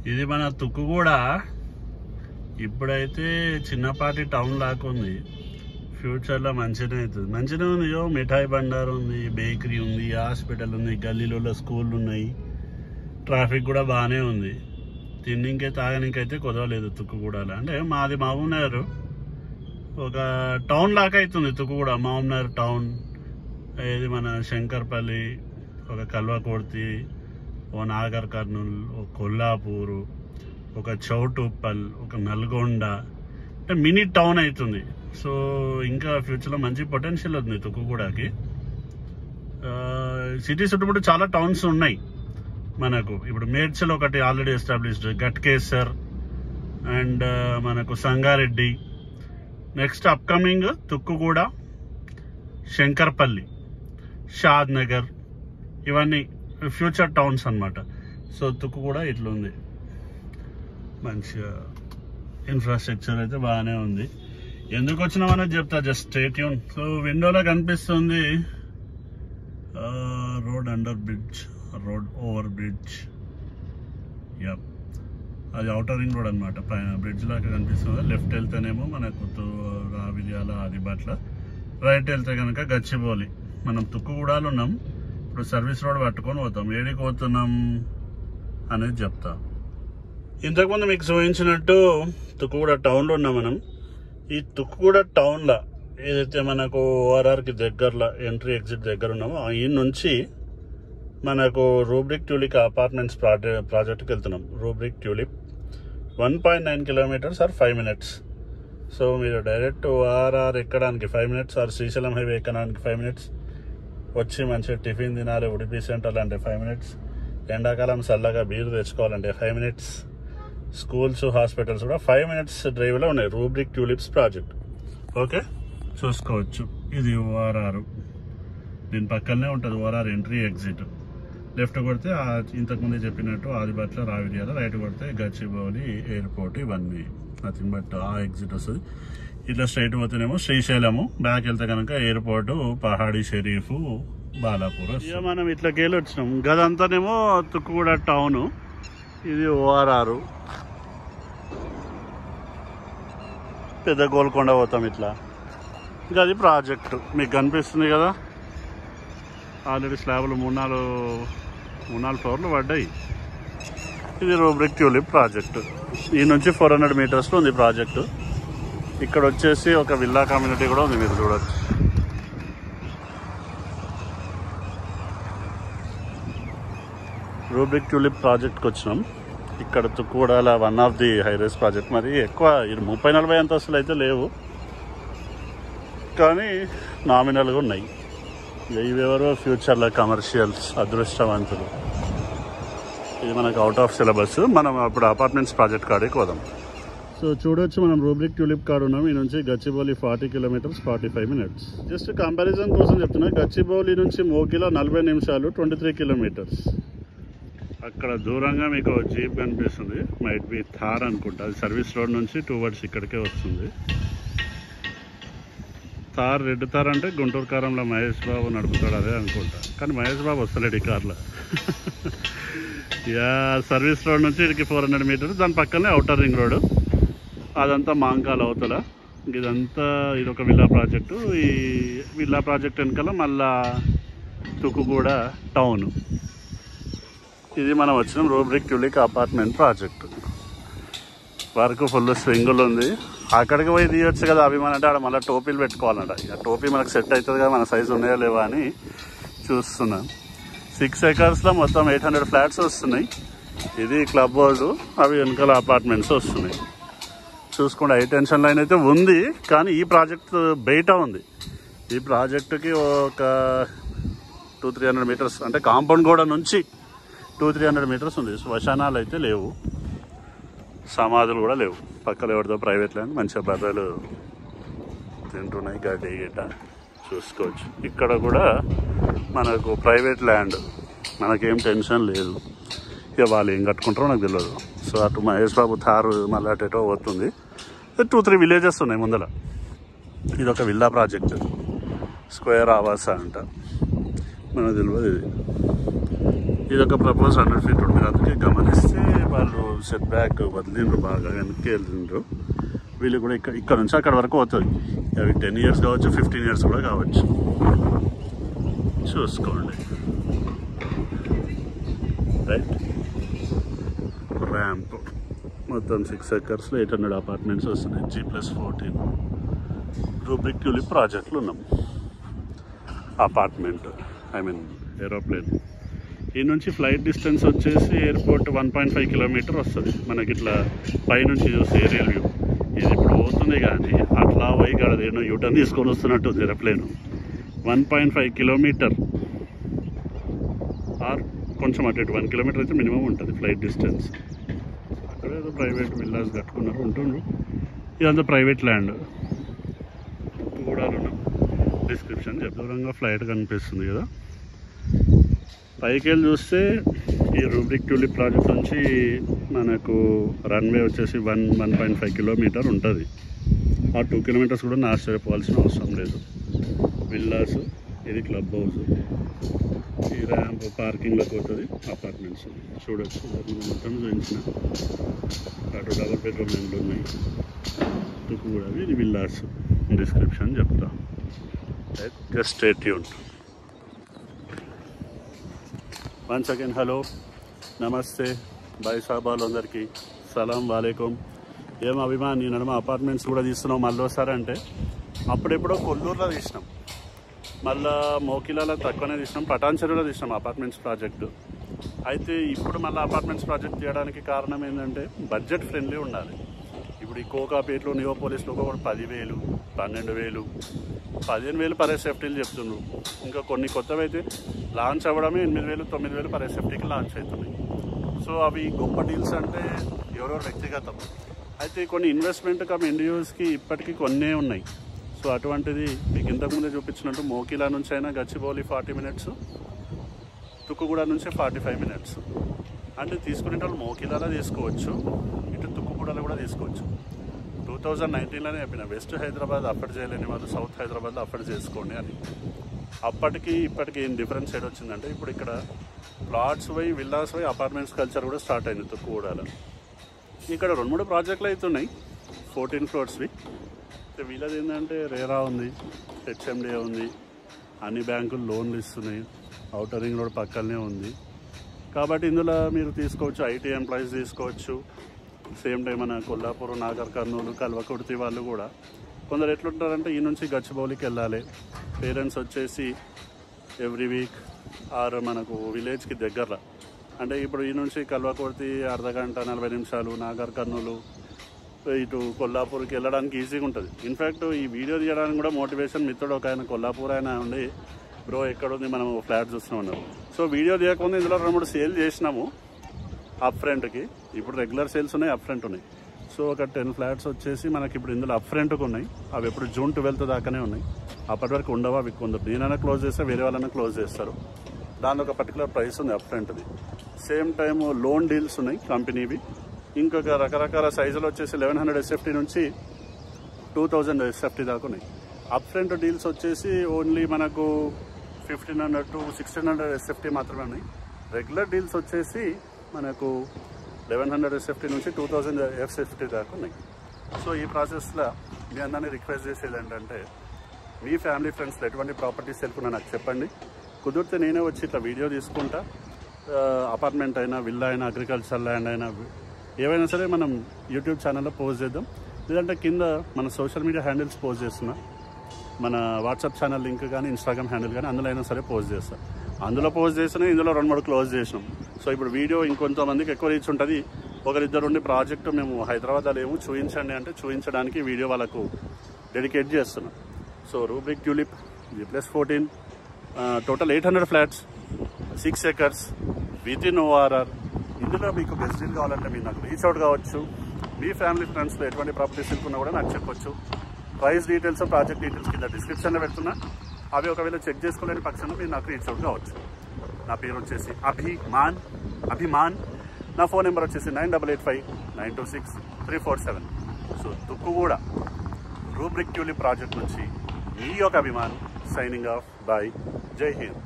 ఇది మన తుక్కుగూడ. ఇప్పుడైతే చిన్నపాటి టౌన్ లాగా ఉంది. ఫ్యూచర్లో మంచిగానే అవుతుంది. మంచిగానే ఉంది. మిఠాయి బండారు ఉంది, బేకరీ ఉంది, హాస్పిటల్ ఉంది, గల్లీలలో స్కూళ్ళు ఉన్నాయి, ట్రాఫిక్ కూడా బాగానే ఉంది. తిన్నింకే తాగనికైతే కుదరలేదు తుక్కుగూడలో. అంటే మాది మహబూబ్నగర్, ఒక టౌన్ లాగా అవుతుంది తుక్కుగూడ. మహబూబ్నగర్ టౌన్, ఇది మన శంకర్పల్లి, ఒక కల్వకుర్తి, ఓ నాగర్ కర్నూల్, ఒక కొల్లాపూరు, ఒక చౌటుప్పల్, ఒక నల్గొండ, అంటే మినీ టౌన్ అవుతుంది. సో ఇంకా ఫ్యూచర్లో మంచి పొటెన్షియల్ ఉంది తుక్కుగూడకి. సిటీ చుట్టుముట్టు చాలా టౌన్స్ ఉన్నాయి మనకు. ఇప్పుడు మేడ్చల్ ఒకటి ఆల్రెడీ ఎస్టాబ్లిష్డ్, గట్కేసర్ అండ్ మనకు సంగారెడ్డి. నెక్స్ట్ అప్కమింగ్ తుక్కుగూడ, శంకర్పల్లి, షాద్ నగర్, ఇవన్నీ ఫ్యూచర్ టౌన్స్ అన్నమాట. సో తుక్కుగూడ ఇట్లుంది. మంచిగా ఇన్ఫ్రాస్ట్రక్చర్ అయితే బాగానే ఉంది. ఎందుకు వచ్చినామనేది చెప్తా, జస్ట్ స్టే ట్యూన్. సో విండోలో కనిపిస్తుంది road under bridge, road over bridge. Yup, అది ఔటర్ రింగ్ రోడ్ అనమాట. పైన బ్రిడ్జ్ లాగా కనిపిస్తుంది. లెఫ్ట్ వెళ్తేనేమో మనకు రావిర్యాల, ఆదిబట్ల. రైట్ వెళ్తే కనుక గచ్చిబౌలి. మనం తుక్కుగూడలో ఉన్నాం. ఇప్పుడు సర్వీస్ రోడ్ పట్టుకొని పోతాం. ఏడికి పోతున్నాం అనేది చెప్తా. ఇంతకుముందు మీకు చూపించినట్టు తుక్కుగూడ టౌన్లో ఉన్నాం మనం. ఈ తుక్కుగూడ టౌన్లో ఏదైతే మనకు ఓఆర్ఆర్కి దగ్గరలో ఎంట్రీ ఎగ్జిట్ దగ్గర ఉన్నామో ఈ నుంచి మనకు రూబ్రిక్ ట్యూలిప్ అపార్ట్మెంట్స్ ప్రాజెక్ట్కి వెళ్తున్నాం. Rubric tulip 1.9 kilometres are 5 minutes. So మీరు డైరెక్ట్ ఓఆర్ఆర్ ఎక్కడానికి 5 మినిట్స్, ఆర్ శ్రీశైలం హైవే ఎక్కడానికి 5 మినిట్స్, వచ్చి మంచిగా టిఫిన్ తినాలి ఉడిపి సెంటర్లు అంటే 5 మినిట్స్, ఎండాకాలం చల్లగా బీరు తెచ్చుకోవాలంటే 5 మినిట్స్, స్కూల్స్, హాస్పిటల్స్ కూడా 5 మినిట్స్ డ్రైవ్లో ఉన్నాయి. Rubric tulips project. ఓకే, చూసుకోవచ్చు. ఇది ఓఆర్ఆర్. దీని పక్కనే ఉంటుంది ఓఆర్ఆర్ ఎంట్రీ ఎగ్జిట్. లెఫ్ట్ కొడితే ఇంతకుముందే చెప్పినట్టు ఆదిబట్ల, రావిర్యాల. రైట్ కొడితే గచ్చిబౌలి, ఎయిర్పోర్ట్, ఇవన్నీ నథింగ్ బట్ ఆ ఎగ్జిట్ వస్తుంది. ఇట్లా స్ట్రైట్ పోతేనేమో శ్రీశైలము, బ్యాక్ వెళ్తే కనుక ఎయిర్పోర్టు, పహాడీ షరీఫ్, బాలాపూర్. ఇక మనం ఇట్లకి వెళ్ళి వచ్చినాం. గదంతానేమో తుక్కుగూడ టౌను. ఇది ఓఆర్ఆర్. పెద్ద గోల్కొండ పోతాం ఇట్లా. ఇంకా అది ప్రాజెక్టు మీకు కనిపిస్తుంది కదా. ఆల్రెడీ స్లాబ్లు 3-4 ఫ్లోర్లు పడ్డాయి. ఇది రూబ్రిక్ ట్యూలిప్ ప్రాజెక్టు. ఈ నుంచి 400 మీటర్స్లో ఉంది ప్రాజెక్టు. ఇక్కడ వచ్చేసి ఒక విల్లా కమ్యూనిటీ కూడా ఉంది, మీరు చూడవచ్చు. రూబ్రిక్ ట్యూలిప్ ప్రాజెక్ట్కి వచ్చినాం. ఇక్కడ తుక్కుగూడల one of the high rise project. మరి ఎక్కువ 30-40 అంతస్తులు అయితే లేవు, కానీ నామినల్గా ఉన్నాయి. ఇవెవరో ఫ్యూచర్లో కమర్షియల్స్, అదృష్టవంతులు. ఇది మనకు అవుట్ ఆఫ్ సిలబస్. మనం అప్పుడు అపార్ట్మెంట్స్ ప్రాజెక్ట్ కాడికి పోదాం. సో చూడొచ్చు, మనం రూబ్రిక్ ట్యూలిప్ కాడ ఉన్నాం. ఈ నుంచి Gachibowli 40 kilometres 45 minutes. Just comparison కోసం చెప్తున్నా. గచ్చిబౌలి నుంచి మోకిలా 40 నిమిషాలు 23 కిలోమీటర్స్. అక్కడ దూరంగా మీకు జీప్ కనిపిస్తుంది, మైట్ బి థార్ అనుకుంటా. అది సర్వీస్ రోడ్ నుంచి టువర్డ్స్ ఇక్కడికే వస్తుంది. థార్, రెడ్ థార్ అంటే గుంటూరు కారంలో మహేష్ బాబు నడుపుతాడు, అదే అనుకుంటా. కానీ మహేష్ బాబు వస్తలేడు ఈ కార్లో. యా, సర్వీస్ రోడ్ నుంచి ఇక్కడికి 400 మీటర్స్. దాని పక్కనే అవుటర్ రింగ్ రోడ్. అదంతా మాంకాల అవతల. ఇదంతా ఇదొక విల్లా ప్రాజెక్టు. ఈ విల్లా ప్రాజెక్ట్ వెనకాల మళ్ళా తుక్కుగూడ టౌన్. ఇది మనం వచ్చిన రూబ్రిక్ ట్యూలిప్ అపార్ట్మెంట్ ప్రాజెక్టు. వరకు ఫుల్ స్వింగులు ఉంది. అక్కడికి పోయి తీయొచ్చు కదా అభిమాన్ అంటే. ఆడ మళ్ళీ టోపీలు పెట్టుకోవాలంట. ఇక టోపీ మనకు సెట్ అవుతుంది కదా, మన సైజు ఉన్నాయా లేవా అని చూస్తున్నాం. 6 ఎకర్స్లో మొత్తం 800 ఫ్లాట్స్ వస్తున్నాయి. ఇది క్లబ్ హౌస్, అవి వెనకాల అపార్ట్మెంట్స్ వస్తున్నాయి. చూసుకుంటే హైటెన్షన్ లైన్ అయితే ఉంది, కానీ ఈ ప్రాజెక్ట్ బయట ఉంది. ఈ ప్రాజెక్టుకి ఒక 200-300 మీటర్స్, అంటే కాంపౌండ్ గోడ నుంచి 200-300 మీటర్స్ ఉంది. శ్మశానాలు అయితే లేవు, సమాధులు కూడా లేవు. పక్కన ఎవరితో ప్రైవేట్ ల్యాండ్, మంచిగా బర్రెలు తింటున్నాయి గడ్డి గిట్ట చూసుకోవచ్చు. ఇక్కడ కూడా మనకు ప్రైవేట్ ల్యాండ్, మనకేం టెన్షన్ లేదు. ఇక వాళ్ళు ఏం కట్టుకుంటారో నాకు తెలియదు. సో అటు మహేష్ బాబు థారు మళ్ళీ అటేటో పోతుంది. 2-3 విలేజెస్ ఉన్నాయి ముందర. ఇదొక విల్లా ప్రాజెక్ట్, స్క్వేర్ ఆవాస అంట, మనకు తెలియదు. ఇది ఒక ప్రపోజ్ 100 ఫీట్ ఉంటుంది. అందుకే గమనిస్తే వాళ్ళు సెట్ బ్యాక్ వదిలిండ్రు, బాగా వెనక్కి వెళ్ళిండ్రు. వీళ్ళు కూడా ఇక్కడ నుంచి అక్కడ వరకు అవుతుంది. అవి 10 years కావచ్చు, 15 years కూడా కావచ్చు. చూసుకోండి. రైట్, ర్యాంప్ మొత్తం 6 acres 800 అపార్ట్మెంట్స్ వస్తున్నాయి. G+14 రూబ్రిక్ ట్యూలిప్ ప్రాజెక్టులు ఉన్నాం. Apartment aeroplane. ఈ నుంచి ఫ్లైట్ డిస్టెన్స్ వచ్చేసి ఎయిర్పోర్ట్ 1.5 kilometer వస్తుంది. మనకి ఇట్లా పైనుంచి చూస్తే ఏరియల్ వ్యూ. ఇది ఇప్పుడు పోతుంది కానీ అట్లా పోయి కాదు, ఏమో యూటర్న్ తీసుకొని వస్తున్నట్టు ఏరోప్లేన్. 1.5 kilometer ఆర్ కొంచెం అటు 1 kilometer అయితే మినిమం ఉంటుంది ఫ్లైట్ డిస్టెన్స్. అక్కడ ఏదో ప్రైవేట్ విల్లాస్ కట్టుకున్నారు ఉంటుండ్రు. ఇదంతా ప్రైవేట్ ల్యాండ్ కూడా ఉన్నాం. డిస్క్రిప్షన్ దూరంగా ఫ్లైట్ కనిపిస్తుంది కదా. పైకి వెళ్ళి చూస్తే ఈ రూబ్రిక్ ట్యూలిప్ ప్రాజెక్ట్ నుంచి మనకు రన్వే వచ్చేసి 1.5 kilometer ఉంటుంది. ఆ 2 kilometers కూడా ఆశ్చర్యపోవాల్సిన అవసరం లేదు. విల్లాస్, ఇది క్లబ్ హౌస్, ఈ ర్యాంప్ పార్కింగ్లోకి పోతుంది. అపార్ట్మెంట్స్ చూడొచ్చు, మొత్తం చూపించిన. అటు డబుల్ బెడ్రూమ్ ఇండ్లు ఉన్నాయి. తుక్కు కూడా ఇది విల్లాస్. డిస్క్రిప్షన్ చెప్తా, just stay tuned. Once again hello, నమస్తే, బాయ్ సాబాలు అందరికీ సలాం వాలేకుం. ఏం అభిమాన్, ఈ నడుమ అపార్ట్మెంట్స్ కూడా తీస్తున్నాం మళ్ళీ ఒకసారి అంటే. అప్పుడెప్పుడో కొల్లూరులో తీసినాం, మళ్ళీ మోకిలాలో తక్కువనే తీసినాం, పటాన్చెరులో తీసినాం అపార్ట్మెంట్స్ ప్రాజెక్టు. అయితే ఇప్పుడు మళ్ళీ అపార్ట్మెంట్స్ ప్రాజెక్ట్ చేయడానికి కారణం ఏంటంటే బడ్జెట్ ఫ్రెండ్లీ ఉండాలి. ఇప్పుడు ఈ కోకాపేటలో, నియోపోలిస్లో కూడా 10,000, 12,000, 15,000 పర్ ఎస్ఎఫ్టీలు చెప్తున్నారు. ఇంకా కొన్ని కొత్తవి అయితే లాంచ్ అవ్వడమే 8,000, 9,000 పర్ ఎస్ఎఫ్టీకి లాంచ్ అవుతున్నాయి. సో అవి గొప్ప డీల్స్ అంటే ఎవరెవరు వ్యక్తిగతం. అయితే కొన్ని ఇన్వెస్ట్మెంట్ కమ్ ఇండివిజువల్స్కి ఇప్పటికీ కొన్నే ఉన్నాయి. సో అటువంటిది మీకు ఇంతకుముందే చూపించినట్టు మోకిలా నుంచి అయినా గచ్చిబౌలి 40 minutes, తుక్కుగూడ నుంచి 45 minutes. అంటే తీసుకునే వాళ్ళు మోకిలాలో తీసుకోవచ్చు, ఇటు తుక్కుగూడలో కూడా తీసుకోవచ్చు. 2019లోనే చెప్పిన, వెస్ట్ హైదరాబాద్ అఫర్డ్ చేయలేని వాళ్ళు సౌత్ హైదరాబాద్లో అఫర్డ్ చేసుకోండి అని. అప్పటికి ఇప్పటికి ఏం డిఫరెన్స్ ఏడ్ వచ్చిందంటే ఇప్పుడు ఇక్కడ ప్లాట్స్ పోయి విల్లాస్ పోయి అపార్ట్మెంట్స్ కల్చర్ కూడా స్టార్ట్ అయింది తుక్కుగూడలో. ఇక్కడ 2-3 ప్రాజెక్టులు అవుతున్నాయి 14 floors. వీళ్ళది ఏంటంటే రేరా ఉంది, హెచ్ఎండిఏ ఉంది, అన్ని బ్యాంకులు లోన్లు ఇస్తున్నాయి, ఔటర్ రింగ్ రోడ్ పక్కనే ఉంది. కాబట్టి ఇందులో మీరు తీసుకోవచ్చు, ఐటీ ఎంప్లాయీస్ తీసుకోవచ్చు. సేమ్ టైం మన కొల్లాపూర్, నాగర్ కర్నూలు, కల్వకుర్తి వాళ్ళు కూడా కొందరు ఎట్లుంటారంటే ఈ నుంచి గచ్చిబౌలికి వెళ్ళాలి. పేరెంట్స్ వచ్చేసి ఎవ్రీ వీక్ ఆర్ మనకు విలేజ్కి దగ్గరలో, అంటే ఇప్పుడు ఈ నుంచి కల్వకుర్తి అర్ధగంట 40 నిమిషాలు, నాగర్ కర్నూలు ఇటు కొల్లాపూర్కి వెళ్ళడానికి ఈజీగా ఉంటుంది. ఇన్ఫ్యాక్ట్ ఈ వీడియో తీయడానికి కూడా మోటివేషన్ మిత్రుడు ఒక ఆయన కొల్లాపూర్ ఆయన ఉండి, బ్రో ఎక్కడుంది మనం ఫ్లాట్ చూస్తూ ఉన్నాం. సో వీడియో తీయకుండా ఇందులో 2-3 సేల్ చేసినాము అప్ ఫ్రంట్కి. ఇప్పుడు రెగ్యులర్ సేల్స్ ఉన్నాయి, అప్ ఫ్రంట్ ఉన్నాయి. సో ఒక 10 flats వచ్చేసి మనకి ఇప్పుడు ఇందులో అప్ ఫ్రంట్కి ఉన్నాయి. అవి ఎప్పుడు June 12th దాకానే ఉన్నాయి. అప్పటి వరకు ఉండవు అవి. కొందరు నేనైనా క్లోజ్ చేస్తే వేరే వాళ్ళైనా క్లోజ్ చేస్తారు. దాని ఒక పర్టికులర్ ప్రైస్ ఉంది అప్ ఫ్రంట్ది. సేమ్ టైము లోన్ డీల్స్ ఉన్నాయి కంపెనీవి. ఇంకొక రకరకాల సైజులు వచ్చేసి 1100 SFT నుంచి 2000 SFT దాకా ఉన్నాయి. అప్ ఫ్రంట్ డీల్స్ వచ్చేసి ఓన్లీ మనకు 1500 to 1600 SFT మాత్రమే ఉన్నాయి. రెగ్యులర్ డీల్స్ వచ్చేసి మనకు 1100 SFT నుంచి 2000 SFT దాకా ఉన్నాయి. సో ఈ ప్రాసెస్లో మీ అందరినీ రిక్వెస్ట్ చేసేది ఏంటంటే, మీ ఫ్యామిలీ ఫ్రెండ్స్లో ఎటువంటి ప్రాపర్టీస్ తెలుసుకున్నా నాకు చెప్పండి. కుదిరితే నేనే వచ్చి ఇట్లా వీడియో తీసుకుంటా. అపార్ట్మెంట్ అయినా, విల్లా అయినా, అగ్రికల్చర్ ల్యాండ్ అయినా, ఏవైనా సరే మనం యూట్యూబ్ ఛానల్లో పోస్ట్ చేద్దాం. లేదంటే కింద మన సోషల్ మీడియా హ్యాండిల్స్ పోస్ట్ చేస్తున్నా, మన వాట్సాప్ ఛానల్ లింక్ కానీ, ఇన్స్టాగ్రామ్ హ్యాండిల్ కానీ, అందులో అయినా సరే పోస్ట్ చేస్తాను. అందులో పోస్ట్ చేసినా ఇందులో 2-3 క్లోజ్ చేసినాం. సో ఇప్పుడు వీడియో ఇంకొంతమందికి ఎక్కువ రీచ్ ఉంటుంది. ఒకరిద్దరు ఉండి ప్రాజెక్టు మేము హైదరాబాద్లో లేము చూపించండి అంటే చూపించడానికి వీడియో వాళ్ళకు డెడికేట్ చేస్తున్నాం. So rubric tulip G+14 total 800 flats, 6 acres with in ORR. ఇందులో మీకు బెస్ట్ డీల్ కావాలంటే మీరు నాకు రీచ్ అవుట్ కావచ్చు. మీ ఫ్యామిలీ ఫ్రెండ్స్లో ఎటువంటి ప్రాపర్టీస్ తెలుసుకున్నా కూడా నాకు చెప్పొచ్చు. ప్రైస్ డీటెయిల్స్, ప్రాజెక్ట్ డీటెయిల్స్ కింద డిస్క్రిప్షన్లో పెడుతున్నా. అవి ఒకవేళ చెక్ చేసుకోలేని పక్షంలో మీరు నాకు రీచ్ అవుట్ కావచ్చు. నా పేరు వచ్చేసి అభిమాన్. నా ఫోన్ నెంబర్ వచ్చేసి 9885926347. So Tukkuguda rubric tulip project నుంచి మీ యొక్క అభిమాన్ సైనింగ్ ఆఫ్. బై. జై హింద్.